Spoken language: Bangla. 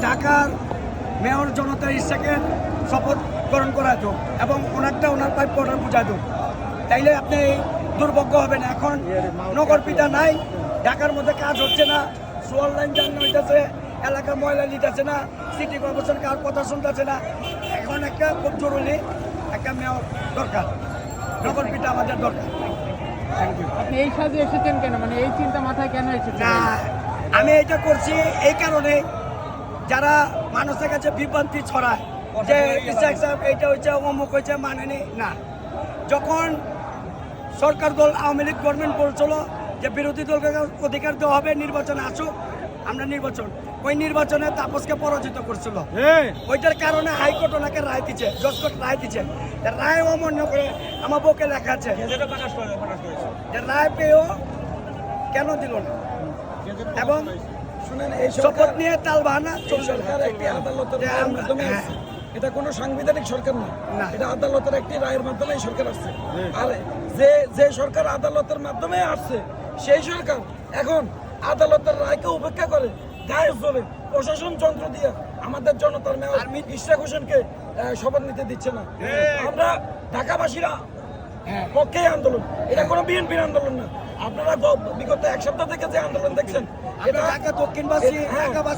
ঢাকার মেয়র জনতার ইচ্ছাকে শপথ গ্রহণ করা যেত এবং ওনারটা ওনার প্রাপ্য অর্ডার বোঝা যেত, তাইলে আপনি দুর্ভাগ্য হবেন। এখন নগর পিতা নাই, ঢাকার মধ্যে কাজ হচ্ছে না, সোয়াল লাইন জান্ন হইতেছে, এলাকা ময়লা নিতেছে না, সিটি কর্পোরেশন কার কথা শুনতেছে না। এখন একটা খুব জরুরি একটা মেয়র দরকার, নগর পিতা আমাদের দরকার। আপনি এই সাজে এসেছেন কেন, মানে এই চিন্তা মাথায় কেন এসেছেন? না, আমি এটা করছি এই কারণে যারা মানুষের কাছে বিভ্রান্তি ছড়ায় যে ইসাক সাহেব এইটা হয়েছে অমুক হয়েছে মানেনি না। যখন সরকার দল আওয়ামী লীগ গভর্নমেন্ট বলছিল যে বিরোধী দলকে অধিকার দেওয়া হবে, নির্বাচনে আসুক, আমরা নির্বাচন, ওই নির্বাচনে তাপসকে পরাজিত করছিল। ওইটার কারণে হাইকোর্ট ওনাকে রায় দিচ্ছে, জজকোর্ট রায় দিচ্ছে। রায় অমান্য করে আমার বউকে লেখা আছে যে রায় পেয়েও কেন দিল না, এবং শুনেন, এই শপথ নিয়ে তাল বাহানা চলছে। সরকার একটি আদালতের রায়ের মাধ্যমে আসছে। এটা কোনো সাংবিধানিক সরকার না, না। এটা আদালতের একটি রায়ের মাধ্যমে এই সরকার আসছে। আর যে যে সরকার আদালতের মাধ্যমে আসছে সেই সরকার এখন আদালতের রায়কে উপেক্ষা করে গায়ে চলে প্রশাসন যন্ত্র দিয়ে আমাদের জনতার মেয়র ইশরাক হোসেনকে শপথ নিতে দিচ্ছে না। আমরা ঢাকাবাসীরা পক্ষে আন্দোলন, এটা কোনো বিএনপির আন্দোলন না। আপনারা বিগত এক সপ্তাহ থেকে যে আন্দোলন দেখছেন, এটা ঢাকা দক্ষিণবাসী, ঢাকাবাসী